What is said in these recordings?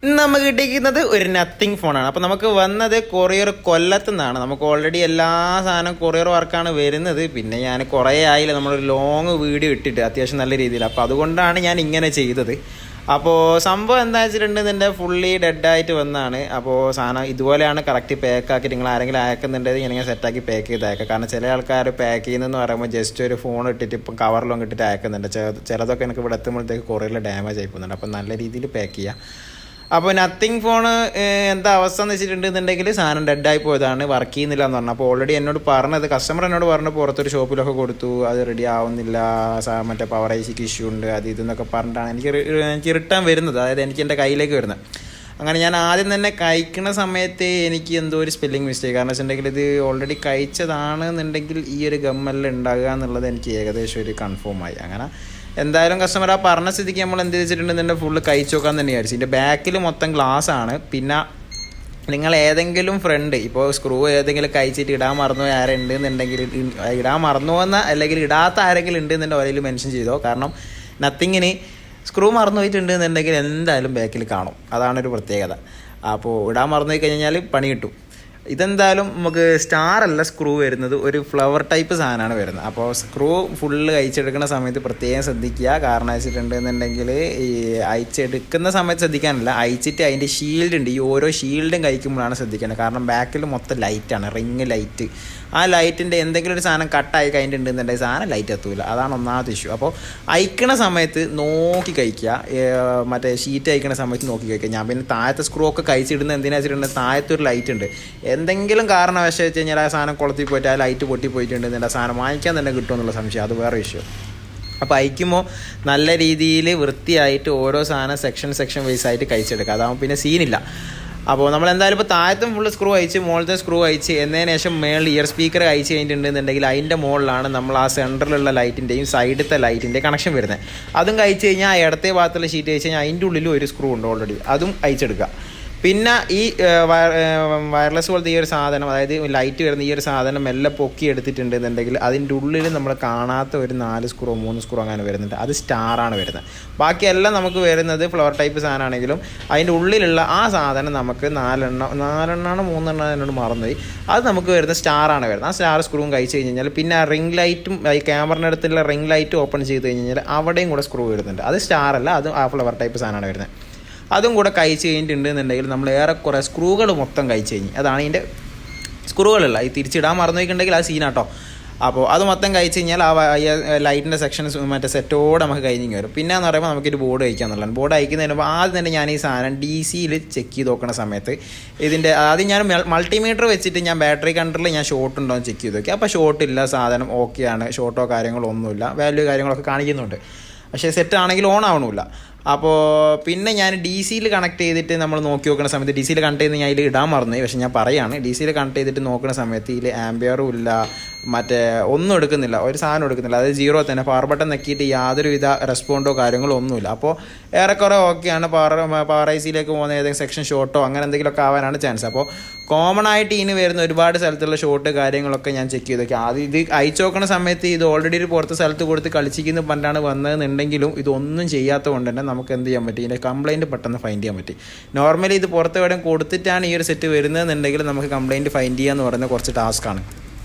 നമുക്ക് കിട്ടിയിരിക്കുന്നത് ഒരു നത്തിങ് ഫോണാണ്. അപ്പോൾ നമുക്ക് വന്നത് കൊറിയർ കൊല്ലത്തു നിന്നാണ്. നമുക്ക് ഓൾറെഡി എല്ലാ സാധനം കൊറിയർ വർക്കാണ് വരുന്നത്. പിന്നെ ഞാൻ കുറേ ആയില്ല നമ്മളൊരു ലോങ് വീഡിയോ ഇട്ടിട്ട് അത്യാവശ്യം നല്ല രീതിയിൽ. അപ്പോൾ അതുകൊണ്ടാണ് ഞാൻ ഇങ്ങനെ ചെയ്തത്. അപ്പോൾ സംഭവം എന്താ വെച്ചിട്ടുണ്ടെങ്കിൽ എൻ്റെ ഫുള്ളി ഡെഡായിട്ട് വന്നതാണ്. അപ്പോൾ സാധനം ഇതുപോലെയാണ് കറക്റ്റ് പാക്ക് ആക്കി നിങ്ങൾ ആരെങ്കിലും അയക്കുന്നുണ്ടെങ്കിൽ ഞാനിങ്ങനെ സെറ്റാക്കി പാക്ക് ചെയ്ത് അയക്കാം. കാരണം ചില ആൾക്കാർ പാക്ക് ചെയ്യുന്നതെന്ന് പറയുമ്പോൾ ജസ്റ്റ് ഒരു ഫോൺ ഇട്ടിട്ട് ഇപ്പം കവറിലും ഇട്ടിട്ട് അയക്കുന്നുണ്ട്. ചിലതൊക്കെ എനിക്ക് ഇവിടെ എത്തുമ്പോഴത്തേക്ക് കൊറിയറിൽ ഡാമേജ് ആയി പോകുന്നുണ്ട്. അപ്പോൾ നല്ല രീതിയിൽ പാക്ക് ചെയ്യുക. അപ്പോൾ നത്തിങ് ഫോണ് എന്താ അവസ്ഥ എന്ന് വെച്ചിട്ടുണ്ടെന്നുണ്ടെങ്കിൽ സാധനം ഡെഡായി പോയതാണ്, വർക്ക് ചെയ്യുന്നില്ല എന്ന് പറഞ്ഞു. അപ്പോൾ ഓൾറെഡി എന്നോട് പറഞ്ഞത് കസ്റ്റമർ എന്നോട് പറഞ്ഞു പുറത്തൊരു ഷോപ്പിലൊക്കെ കൊടുത്തു, അത് റെഡി ആവുന്നില്ല, മറ്റേ പവർ ഐസിക്ക് ഇഷ്യൂ ഉണ്ട്, അത് ഇതെന്നൊക്കെ പറഞ്ഞിട്ടാണ് എനിക്ക് റിട്ടേൺ വരുന്നത്. അതായത് എനിക്ക് എൻ്റെ കയ്യിലേക്ക് വരുന്നത്. അങ്ങനെ ഞാൻ ആദ്യം തന്നെ കഴിക്കുന്ന സമയത്ത് എനിക്ക് എന്തോ ഒരു സ്പെല്ലിംഗ് മിസ്റ്റേക്ക്, കാരണം വെച്ചിട്ടുണ്ടെങ്കിൽ ഇത് ഓൾറെഡി കഴിച്ചതാണെന്നുണ്ടെങ്കിൽ ഈ ഒരു ഗമ്മെല്ലാം ഉണ്ടാകുക എന്നുള്ളത് എനിക്ക് ഏകദേശം ഒരു കൺഫേമായി. അങ്ങനെ എന്തായാലും കസ്റ്റമർ ആ പറഞ്ഞ സ്ഥിതിക്ക് നമ്മൾ എന്ത് വെച്ചിട്ടുണ്ടെന്നുണ്ടെങ്കിൽ ഫുള്ള് കഴിച്ചു നോക്കാൻ തന്നെ വിചാരിച്ചു. ഇതിൻ്റെ ബാക്കിൽ മൊത്തം ഗ്ലാസ് ആണ്. പിന്നെ നിങ്ങൾ ഏതെങ്കിലും ഫ്രണ്ട് ഇപ്പോൾ സ്ക്രൂ ഏതെങ്കിലും കഴിച്ചിട്ട് ഇടാൻ മറന്നു ആരുണ്ട് എന്നുണ്ടെങ്കിൽ, ഇടാൻ മറന്നു പോകുന്ന അല്ലെങ്കിൽ ഇടാത്ത ആരെങ്കിലും ഉണ്ട് എന്നുണ്ടെങ്കിൽ അവരിൽ മെൻഷൻ ചെയ്തോ. കാരണം നത്തിങ്ങിന് സ്ക്രൂ മറന്നു പോയിട്ടുണ്ട് എന്നുണ്ടെങ്കിൽ എന്തായാലും ബാക്കിൽ കാണും, അതാണൊരു പ്രത്യേകത. അപ്പോൾ ഇടാൻ മറന്നു പോയി കഴിഞ്ഞാൽ പണി കിട്ടും. ഇതെന്തായാലും നമുക്ക് സ്റ്റാർ അല്ല സ്ക്രൂ വരുന്നത്, ഒരു ഫ്ലവർ ടൈപ്പ് സാധനമാണ് വരുന്നത്. അപ്പോൾ സ്ക്രൂ ഫുള്ള് അയച്ചെടുക്കുന്ന സമയത്ത് പ്രത്യേകം ശ്രദ്ധിക്കുക. കാരണം വെച്ചിട്ടുണ്ടെന്നുണ്ടെങ്കിൽ ഈ അയച്ചെടുക്കുന്ന സമയത്ത് ശ്രദ്ധിക്കാനല്ല, അയച്ചിട്ട് അതിൻ്റെ ഷീൽഡ് ഉണ്ട്, ഈ ഓരോ ഷീൽഡും കഴിക്കുമ്പോഴാണ് ശ്രദ്ധിക്കേണ്ടത്. കാരണം ബാക്കിൽ മൊത്തം ലൈറ്റാണ്, റിങ് ലൈറ്റ്. ആ ലൈറ്റിൻ്റെ എന്തെങ്കിലും ഒരു സാധനം കട്ടായി കഴിഞ്ഞിട്ടുണ്ടെന്നുണ്ടെങ്കിൽ സാധനം ലൈറ്റ് എത്തൂല, അതാണ് ഒന്നാമത്തെ ഇഷ്യൂ. അപ്പോൾ അയക്കണ സമയത്ത് നോക്കി കഴിക്കുക, മറ്റേ ഷീറ്റ് അയക്കണ സമയത്ത് നോക്കി കഴിക്കുക. ഞാൻ പിന്നെ താഴത്തെ സ്ക്രൂ ഒക്കെ കഴിച്ചിടുന്നത് എന്തിനാ വെച്ചിട്ടുണ്ടെങ്കിൽ താഴത്തൊരു ലൈറ്റ് ഉണ്ട്, എന്തെങ്കിലും കാരണവശാൽ വെച്ച് കഴിഞ്ഞാൽ ആ സാധനം കുളത്തിൽ പോയിട്ട് ആ ലൈറ്റ് പൊട്ടിപ്പോയിട്ടുണ്ടെങ്കിൽ ആ സാധനം വാങ്ങിക്കാൻ തന്നെ കിട്ടുമെന്നുള്ള സംശയം, അത് വേറെ ഇഷ്യൂ. അപ്പോൾ അയക്കുമ്പോൾ നല്ല രീതിയിൽ വൃത്തിയായിട്ട് ഓരോ സാധനം സെക്ഷൻ വൈസ് ആയിട്ട് കഴിച്ചെടുക്കുക, അതാകുമ്പോൾ പിന്നെ സീനില്ല. അപ്പോൾ നമ്മൾ എന്തായാലും ഇപ്പോൾ താഴത്തും ഫുള്ള് സ്ക്രൂ അയച്ച് മുകളിലത്തെ സ്ക്രൂ അയച്ച് എന്നതിന് ശേഷം മേളിൽ ഇയർ സ്പീക്കർ അയച്ച് കഴിഞ്ഞിട്ടുണ്ടെന്നുണ്ടെങ്കിൽ അതിൻ്റെ മുകളിലാണ് നമ്മൾ ആ സെൻറ്ററിലുള്ള ലൈറ്റിൻ്റെയും സൈഡത്തെ ലൈറ്റിൻ്റെ കണക്ഷൻ വരുന്നത്. അതും കഴിച്ച് കഴിഞ്ഞാൽ ആ ഇടത്തെ ഭാഗത്തുള്ള ഷീറ്റ് അയച്ച് കഴിഞ്ഞാൽ അതിൻ്റെ ഉള്ളിൽ ഒരു സ്ക്രൂ ഉണ്ട് ഓൾറെഡി, അതും അയച്ചെടുക്കുക. പിന്നെ ഈ വയർലെസ് പോലത്തെ ഈ ഒരു സാധനം, അതായത് ലൈറ്റ് വരുന്ന ഈ ഒരു സാധനം എല്ലാം പൊക്കി എടുത്തിട്ടുണ്ടെന്നുണ്ടെങ്കിൽ അതിൻ്റെ ഉള്ളിൽ നമ്മൾ കാണാത്ത ഒരു 4 സ്ക്രൂ 3 സ്ക്രൂ അങ്ങനെ വരുന്നുണ്ട്, അത് സ്റ്റാറാണ് വരുന്നത്. ബാക്കിയെല്ലാം നമുക്ക് വരുന്നത് ഫ്ലവർ ടൈപ്പ് സാധനമാണെങ്കിലും അതിൻ്റെ ഉള്ളിലുള്ള ആ സാധനം നമുക്ക് 4 3 എന്നോട് മറന്നുപോയി, അത് നമുക്ക് വരുന്ന സ്റ്റാറാണ് വരുന്നത്. ആ സ്റ്റാർ സ്ക്രൂവും കഴിച്ച് കഴിഞ്ഞാൽ പിന്നെ ആ റിംഗ് ലൈറ്റും ഈ ക്യാമറയുടെ അടുത്തുള്ള റിംഗ് ലൈറ്റും ഓപ്പൺ ചെയ്ത് കഴിഞ്ഞാൽ അവിടെയും കൂടെ സ്ക്രൂ വരുന്നുണ്ട്, അത് സ്റ്റാറല്ല, അത് ആ ഫ്ലവർ ടൈപ്പ് സാധനമാണ് വരുന്നത്. അതും കൂടെ കഴിച്ച് കഴിഞ്ഞിട്ടുണ്ടെന്നുണ്ടെങ്കിൽ നമ്മൾ ഏറെക്കുറെ സ്ക്രൂകൾ മൊത്തം കഴിച്ച് കഴിഞ്ഞ്, അതാണ് ഇതിൻ്റെ സ്ക്രൂകളുള്ള ഈ തിരിച്ചിടാൻ മറന്നു വയ്ക്കുന്നുണ്ടെങ്കിൽ അത് സീനാട്ടോ. അപ്പോൾ അത് മൊത്തം കഴിച്ച് കഴിഞ്ഞാൽ ആ ലൈറ്റിൻ്റെ സെക്ഷൻസ് മറ്റേ സെറ്റോടെ നമുക്ക് കഴിഞ്ഞ് വരും. പിന്നെ എന്ന് പറയുമ്പോൾ നമുക്കൊരു ബോർഡ് കഴിക്കാന്നുള്ളതാണ്. ബോർഡ് അയക്കുന്നതിന് മുമ്പ് ആദ്യം തന്നെ ഞാൻ ഈ സാധനം DC-യിൽ ചെക്ക് ചെയ്ത് നോക്കുന്ന സമയത്ത് ഇതിൻ്റെ ആദ്യം ഞാൻ മൾട്ടിമീറ്റർ വെച്ചിട്ട് ഞാൻ ബാറ്ററി കണ്ടറിൽ ഞാൻ ഷോർട്ട് ഉണ്ടോ എന്ന് ചെക്ക് ചെയ്ത് നോക്കി. അപ്പോൾ ഷോർട്ടില്ല, സാധനം ഓക്കെയാണ്, ഷോർട്ടോ കാര്യങ്ങളോ ഒന്നുമില്ല, വാല്യൂ കാര്യങ്ങളൊക്കെ കാണിക്കുന്നുണ്ട്, പക്ഷേ സെറ്റ് ആണെങ്കിൽ ഓൺ ആവണമില്ല. അപ്പോൾ പിന്നെ ഞാൻ DC-യിൽ കണക്ട് ചെയ്തിട്ട് നമ്മൾ നോക്കി നോക്കുന്ന സമയത്ത് DC-യിൽ കണക്ട് ചെയ്ത് ഞാൻ ഇതിൽ ഇടാൻ മറന്നു, പക്ഷേ ഞാൻ പറയുകയാണ് DC-യിൽ കണക്ട് ചെയ്തിട്ട് നോക്കുന്ന സമയത്ത് ഇതിൽ ആംബിയറും ഇല്ല, മറ്റേ ഒന്നും എടുക്കുന്നില്ല, ഒരു സാധനം എടുക്കുന്നില്ല, അതായത് 0 തന്നെ. പവർ ബട്ടൺ നെക്കിയിട്ട് യാതൊരുവിധ റെസ്പോണ്ടോ കാര്യങ്ങളോ ഒന്നുമില്ല. അപ്പോൾ ഏറെക്കുറെ ഓക്കെയാണ്. പവർ IC-യിലേക്ക് പോകുന്ന ഏതെങ്കിലും സെക്ഷൻ ഷോർട്ടോ അങ്ങനെ എന്തെങ്കിലുമൊക്കെ ആവാനാണ് ചാൻസ്. അപ്പോൾ കോമൺ ആയിട്ട് ഇതിന് വരുന്ന ഒരുപാട് സ്ഥലത്തുള്ള ഷോർട്ട് കാര്യങ്ങളൊക്കെ ഞാൻ ചെക്ക് ചെയ്ത് നോക്കി. ആദ്യം ഇത് അയച്ചു നോക്കുന്ന സമയത്ത് ഇത് ഓൾറെഡി ഒരു പുറത്തെ സ്ഥലത്ത് കൊടുത്ത് കളിച്ചിരിക്കുന്ന പണ്ടാണ് വന്നതെന്നുണ്ടെങ്കിലും ഇതൊന്നും ചെയ്യാത്ത കൊണ്ട് തന്നെ നമുക്ക് എന്ത് ചെയ്യാൻ പറ്റി, ഇതിൻ്റെ കംപ്ലയിൻറ്റ് പെട്ടെന്ന് ഫൈൻഡ് ചെയ്യാൻ പറ്റി. നോർമലി ഇത് പുറത്ത് എവിടെയും കൊടുത്തിട്ടാണ് ഈ ഒരു സെറ്റ് വരുന്നതെന്നുണ്ടെങ്കിൽ നമുക്ക് കംപ്ലയിൻറ്റ് ഫൈൻഡ് ചെയ്യുക എന്ന് പറയുന്നത് കുറച്ച് ടാസ്ക്കാണ്.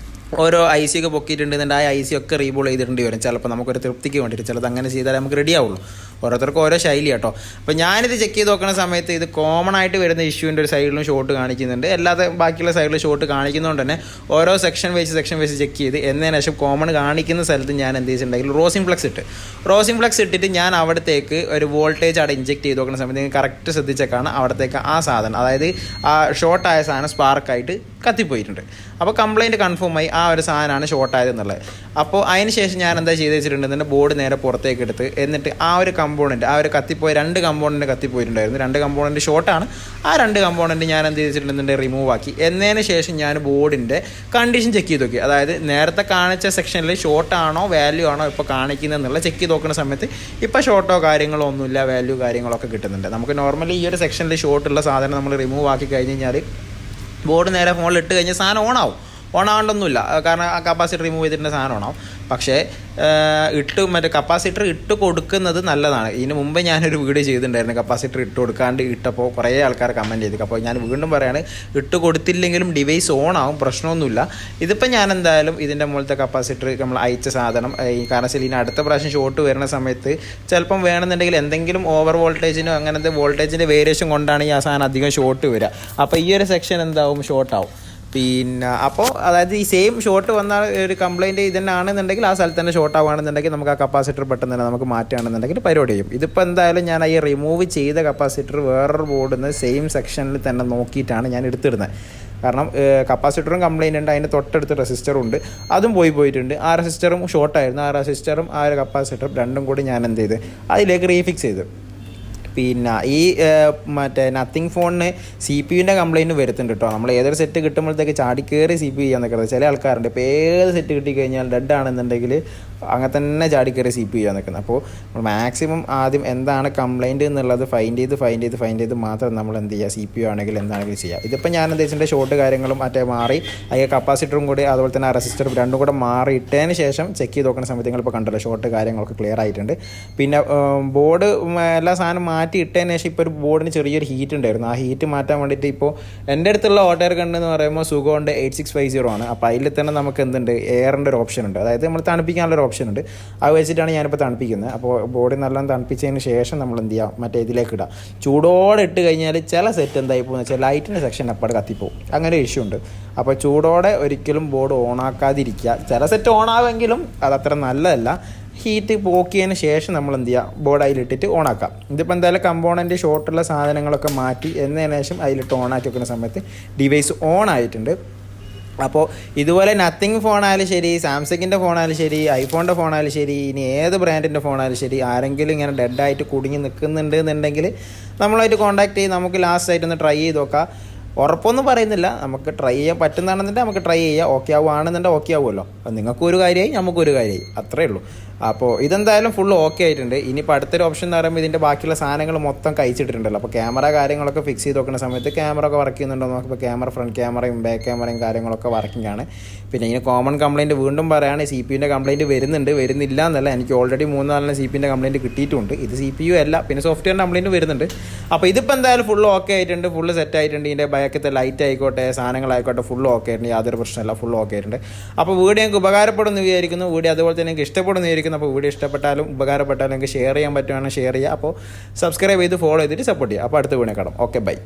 ഓരോ IC ഒക്കെ പൊക്കിയിട്ടുണ്ടെന്നുണ്ടെങ്കിൽ ആ IC ഒക്കെ റീബോൾ ചെയ്തിട്ടുണ്ട് വരും. ചിലപ്പോൾ നമുക്കൊരു തൃപ്തിക്ക് വേണ്ടിയിട്ട് ചിലത് അങ്ങനെ ചെയ്താൽ നമുക്ക് റെഡി ആവുള്ളൂ. ഓരോരുത്തർക്കും ഓരോ ശൈലി കേട്ടോ. അപ്പോൾ ഞാനിത് ചെക്ക് ചെയ്ത് നോക്കുന്ന സമയത്ത് ഇത് കോമൺ ആയിട്ട് വരുന്ന ഇഷ്യൂവിൻ്റെ ഒരു സൈഡിലും ഷോട്ട് കാണിക്കുന്നുണ്ട്, അല്ലാതെ ബാക്കിയുള്ള സൈഡിൽ ഷോട്ട് കാണിക്കുന്നതുകൊണ്ട് തന്നെ ഓരോ സെക്ഷൻ വെച്ച് ചെക്ക് ചെയ്ത് എന്നതിന് ശേഷം കോമൺ കാണിക്കുന്ന സ്ഥലത്ത് ഞാൻ എന്ത് ചെയ്തിട്ടുണ്ടെങ്കിൽ റോസിംഗ് ഫ്ലക്സ് ഇട്ടിട്ട് ഞാൻ അവിടത്തേക്ക് ഒരു വോൾട്ടേജ് അവിടെ ഇഞ്ചെക്ട് ചെയ്ത് നോക്കുന്ന സമയത്ത് കറക്റ്റ് ശ്രദ്ധിച്ചേക്കാണ് അവിടത്തേക്ക് ആ സാധനം, അതായത് ആ ഷോർട്ടായ സാധനം സ്പാർക്കായിട്ട് കത്തിപ്പോയിട്ടുണ്ട്. അപ്പോൾ കംപ്ലയിൻറ്റ് കൺഫേം ആയി ആ ഒരു സാധനമാണ് ഷോർട്ടായത് എന്നുള്ളത്. അപ്പോൾ അതിന് ശേഷം ഞാൻ എന്താ ചെയ്ത് വെച്ചിട്ടുണ്ടെന്നുണ്ടെങ്കിൽ ബോർഡ് നേരെ പുറത്തേക്ക് എടുത്ത് എന്നിട്ട് ആ ഒരു കമ്പോണൻറ്റ്, ആ ഒരു കത്തിപ്പോയ 2 കമ്പോണൻറ്റ് കത്തിപ്പോയിട്ടുണ്ടായിരുന്നു, 2 കമ്പോണൻറ്റ് ഷോർട്ടാണ്. ആ 2 കമ്പോണൻറ്റ് ഞാൻ എന്ത് ചെയ്തിട്ടുണ്ടെന്നുണ്ടെങ്കിൽ റിമൂവ് ആക്കി. എന്നതിന് ശേഷം ഞാൻ ബോർഡിൻ്റെ കണ്ടീഷൻ ചെക്ക് ചെയ്ത് നോക്കി. അതായത് നേരത്തെ കാണിച്ച സെക്ഷനിൽ ഷോർട്ടാണോ വാല്യൂ ആണോ ഇപ്പോൾ കാണിക്കുന്നത് എന്നുള്ള ചെക്ക് ചെയ്ത് നോക്കുന്ന സമയത്ത് ഇപ്പോൾ ഷോർട്ടോ കാര്യങ്ങളോ ഒന്നുമില്ല, വാല്യൂ കാര്യങ്ങളൊക്കെ കിട്ടുന്നുണ്ട്. നമുക്ക് നോർമലി ഈ ഒരു സെക്ഷനിൽ ഷോർട്ടുള്ള സാധനം നമ്മൾ റിമൂവ് ആക്കി കഴിഞ്ഞ് കഴിഞ്ഞാൽ ബോർഡ് നേരെ ഫോണിൽ ഇട്ട് കഴിഞ്ഞാൽ സാധനം ഓൺ ആവണ്ടൊന്നുമില്ല, കാരണം ആ കപ്പാസിറ്റർ റിമൂവ് ചെയ്തിട്ടുള്ള സാധനമാണോ. പക്ഷേ മറ്റേ കപ്പാസിറ്റർ ഇട്ട് കൊടുക്കുന്നത് നല്ലതാണ്. ഇതിന് മുമ്പ് ഞാനൊരു വീഡിയോ ചെയ്തിട്ടുണ്ടായിരുന്നു കപ്പാസിറ്റർ ഇട്ട് കൊടുക്കാണ്ട് ഇട്ടപ്പോൾ കുറേ ആൾക്കാർ കമൻറ്റ് ചെയ്തു. അപ്പോൾ ഞാൻ വീണ്ടും പറയുകയാണ്, ഇട്ട് കൊടുത്തില്ലെങ്കിലും ഡിവൈസ് ഓൺ ആവും, പ്രശ്നമൊന്നുമില്ല. ഇതിപ്പോൾ ഞാൻ എന്തായാലും ഇതിൻ്റെ മുകളിലത്തെ കപ്പാസിറ്റർ നമ്മൾ അയച്ച സാധനം കാരണം വെച്ചാൽ ഇതിന് അടുത്ത പ്രാവശ്യം ഷോർട്ട് വരുന്ന സമയത്ത് ചിലപ്പം വേണമെന്നുണ്ടെങ്കിൽ എന്തെങ്കിലും ഓവർ വോൾട്ടേജിനോ അങ്ങനത്തെ വോൾട്ടേജിൻ്റെ വേരിയേഷൻ കൊണ്ടാണ് ഈ ആ സാധനം അധികം ഷോർട്ട് വരിക. അപ്പോൾ ഈ ഒരു സെക്ഷൻ എന്താവും, ഷോർട്ടാവും. പിന്നെ അപ്പോൾ അതായത് ഈ സെയിം ഷോർട്ട് വന്ന ഒരു കംപ്ലയിൻറ്റ് ഇതന്നെയാണെന്നുണ്ടെങ്കിൽ ആ സ്ഥലത്ത് തന്നെ ഷോർട്ട് ആവുകയാണെന്നുണ്ടെങ്കിൽ നമുക്ക് ആ കപ്പാസിറ്റർ പെട്ടെന്ന് തന്നെ നമുക്ക് മാറ്റുകയാണെന്നുണ്ടെങ്കിൽ പരിപാടി ചെയ്യും. ഇതിപ്പോൾ എന്തായാലും ഞാൻ ഈ റിമൂവ് ചെയ്ത കപ്പാസിറ്റർ വേറൊരു ബോർഡിൽ നിന്ന് സെയിം സെക്ഷനിൽ തന്നെ നോക്കിയിട്ടാണ് ഞാൻ എടുത്തിരുന്നത്. കാരണം കപ്പാസിറ്ററും കംപ്ലയിൻ്റ് ഉണ്ട്, അതിൻ്റെ തൊട്ടടുത്ത് റെസിസ്റ്ററും ഉണ്ട്, അതും പോയിട്ടുണ്ട്. ആ റെസിസ്റ്ററും ഷോർട്ടായിരുന്നു. ആ റെസിസ്റ്ററും ആ ഒരു കപ്പാസിറ്ററും രണ്ടും കൂടി ഞാൻ എന്ത് ചെയ്ത് അതിലേക്ക് റീഫിക്സ് ചെയ്തു. പിന്നെ ഈ മറ്റേ നത്തിങ് ഫോണിന് CPU കംപ്ലയിൻറ്റ് വരുത്തുന്നുണ്ട് കേട്ടോ. നമ്മൾ ഏതൊരു സെറ്റ് കിട്ടുമ്പോഴത്തേക്ക് ചാടിക്കേറി CPU ചെയ്യാൻ നിൽക്കുന്നത് ചില ആൾക്കാരുണ്ട്. ഇപ്പോൾ ഏത് സെറ്റ് കിട്ടിക്കഴിഞ്ഞാൽ ഡെഡ് ആണെന്നുണ്ടെങ്കിൽ അങ്ങനെ തന്നെ ചാടിക്കേറി CPU ചെയ്യാൻ നിൽക്കുന്നത്. അപ്പോൾ നമ്മൾ മാക്സിമം ആദ്യം എന്താണ് കംപ്ലയിൻറ്റ് എന്നുള്ളത് ഫൈൻഡ് ചെയ്ത് മാത്രം നമ്മൾ എന്ത് ചെയ്യുക, CPU ആണെങ്കിൽ എന്താണെങ്കിലും ചെയ്യുക. ഇതിപ്പോൾ ഞാൻ എന്താ വെച്ചിട്ടുണ്ടെങ്കിൽ ഷോർട്ട് കാര്യങ്ങളും മറ്റേ മാറി അതിൽ കപ്പാസിറ്ററും കൂടി അതുപോലെ തന്നെ ആ റെസിസ്റ്ററും രണ്ടും കൂടെ മാറിയിട്ടതിന് ശേഷം ചെക്ക് ചെയ്ത് നോക്കുന്ന സമയത്ത് നിങ്ങളിപ്പോൾ കണ്ടല്ലോ ഷോർട്ട് കാര്യങ്ങളൊക്കെ ക്ലിയർ ആയിട്ടുണ്ട്. പിന്നെ ബോർഡ് എല്ലാ സാധനം മാറ്റി ഇട്ടതിന് ശേഷം ഇപ്പോൾ ഒരു ബോർഡിന് ചെറിയൊരു ഹീറ്റ് ഉണ്ടായിരുന്നു. ആ ഹീറ്റ് മാറ്റാൻ വേണ്ടിയിട്ട് ഇപ്പോൾ എൻ്റെ അടുത്തുള്ള ഓട്ടോർ കണ്ടെന്ന് പറയുമ്പോൾ സുഖമുണ്ട് 8650 ആണ്. അപ്പോൾ അതിൽ തന്നെ നമുക്ക് എന്തുണ്ട്, എയറിൻ്റെ ഒരു ഓപ്ഷൻ ഉണ്ട്, അതായത് നമ്മൾ തണുപ്പിക്കാനുള്ളൊരു ഓപ്ഷൻ ഉണ്ട്. അത് വെച്ചിട്ടാണ് ഞാനിപ്പോൾ തണുപ്പിക്കുന്നത്. അപ്പോൾ ബോഡി നല്ലോണം തണുപ്പിച്ചതിന് ശേഷം നമ്മൾ എന്ത് ചെയ്യുക, മറ്റേ ഇതിലേക്ക് ഇടാം. ചൂടോടെ ഇട്ട് കഴിഞ്ഞാൽ ചില സെറ്റ് എന്തായി പോകുന്നത് വെച്ചാൽ ലൈറ്റിൻ്റെ സെക്ഷൻ അപ്പാട് കത്തിപ്പോവും, അങ്ങനെ ഇഷ്യൂ ഉണ്ട്. അപ്പോൾ ചൂടോടെ ഒരിക്കലും ബോർഡ് ഓണാക്കാതിരിക്കുക. ചില സെറ്റ് ഓണാവെങ്കിലും അതത്ര നല്ലതല്ല. ഹീറ്റ് പോക്കിയതിന് ശേഷം നമ്മൾ എന്ത് ചെയ്യുക, ബോർഡ് അതിലിട്ടിട്ട് ഓണാക്കാം. ഇതിപ്പോൾ എന്തായാലും കമ്പോണൻറ്റ് ഷോർട്ടുള്ള സാധനങ്ങളൊക്കെ മാറ്റി എന്നതിന് ശേഷം അതിലിട്ട് ഓണാക്കി വെക്കുന്ന സമയത്ത് ഡിവൈസ് ഓൺ ആയിട്ടുണ്ട്. അപ്പോൾ ഇതുപോലെ നത്തിങ് ഫോണായാലും ശരി, സാംസങ്ങിൻ്റെ ഫോണായാലും ശരി, ഐഫോണിൻ്റെ ഫോണായാലും ശരി, ഇനി ഏത് ബ്രാൻഡിൻ്റെ ഫോണായാലും ശരി, ആരെങ്കിലും ഇങ്ങനെ ഡെഡായിട്ട് കുടുങ്ങി നിൽക്കുന്നുണ്ട് എന്നുണ്ടെങ്കിൽ നമ്മളായിട്ട് കോൺടാക്ട് ചെയ്ത് നമുക്ക് ലാസ്റ്റായിട്ടൊന്ന് ട്രൈ ചെയ്ത് നോക്കാം. ഉറപ്പൊന്നും പറയുന്നില്ല, നമുക്ക് ട്രൈ ചെയ്യാൻ പറ്റുന്നതാണെന്നുണ്ടെങ്കിൽ നമുക്ക് ട്രൈ ചെയ്യാം. ഓക്കെ ആവുകയാണെന്നുണ്ടെങ്കിൽ ഓക്കെ ആവുമല്ലോ. അപ്പം നിങ്ങൾക്കൊരു കാര്യമായി നമുക്കൊരു കാര്യമായി, അത്രേ ഉള്ളൂ. അപ്പോൾ ഇതെന്തായാലും ഫുൾ ഓക്കെ ആയിട്ടുണ്ട്. ഇനിയിപ്പോൾ അടുത്തൊരു ഓപ്ഷൻ എന്ന് പറയുമ്പോൾ ഇതിൻ്റെ ബാക്കിയുള്ള സാധനങ്ങൾ മൊത്തം കഴിച്ചിട്ടുണ്ടല്ലോ. അപ്പോൾ ക്യാമറ കാര്യങ്ങളൊക്കെ ഫിക്സ് ചെയ്ത് നോക്കുന്ന സമയത്ത് ക്യാമറ ഒക്കെ വർക്ക് ചെയ്യുന്നുണ്ടോ നോക്കുമ്പോൾ ക്യാമറ ഫ്രണ്ട് ക്യാമറയും ബാക്ക് ക്യാമറയും കാര്യങ്ങളൊക്കെ വർക്കിംഗ് ആണ്. പിന്നെ ഇതിന് കോമൺ കംപ്ലയിൻറ്റ് വീണ്ടും പറയുകയാണ്, CPU കംപ്ലയിൻറ്റ് വരുന്നില്ല എന്നല്ല, എനിക്ക് ഓൾറെഡി 3-4 CPU കംപ്ലയിൻറ്റ് കിട്ടിയിട്ടുണ്ട്. ഇത് CPU അല്ല, പിന്നെ സോഫ്റ്റ്വെയർ കംപ്ലയിൻറ്റ് വരുന്നുണ്ട്. അപ്പോൾ ഇതിപ്പോൾ എന്തായാലും ഫുൾ ഓക്കെ ആയിട്ടുണ്ട്, ഫുൾ സെറ്റ് ആയിട്ടുണ്ട്. ഇതിൻ്റെ ബാക്കത്തെ ലൈറ്റ് ആയിക്കോട്ടെ സാധനങ്ങളായിക്കോട്ടെ ഫുൾ ഓക്കെ ആയിട്ടുണ്ട്, യാതൊരു പ്രശ്നമല്ല, ഫുൾ ഓക്കെ ആയിട്ടുണ്ട്. അപ്പോൾ വീഡിയോ നിങ്ങൾക്ക് ഉപകാരപ്പെടുന്നു വിചാരിക്കുന്നു. വീഡിയോ അതുപോലെ തന്നെ നിങ്ങൾക്ക് ഇഷ്ടപ്പെടുന്നു വിചാരിക്കുന്നു. അപ്പോൾ വീഡിയോ ഇഷ്ടപ്പെട്ടാലും ഉപകാരപ്പെട്ടാലും നിങ്ങൾക്ക് ഷെയർ ചെയ്യാൻ പറ്റുവാണെങ്കിൽ ഷെയർ ചെയ്യുക. അപ്പോൾ സബ്സ്ക്രൈബ് ചെയ്ത് ഫോളോ ചെയ്തിട്ട് സപ്പോർട്ട് ചെയ്യുക. അപ്പോൾ അടുത്ത വീഡിയോ കാണാം. Okay, by.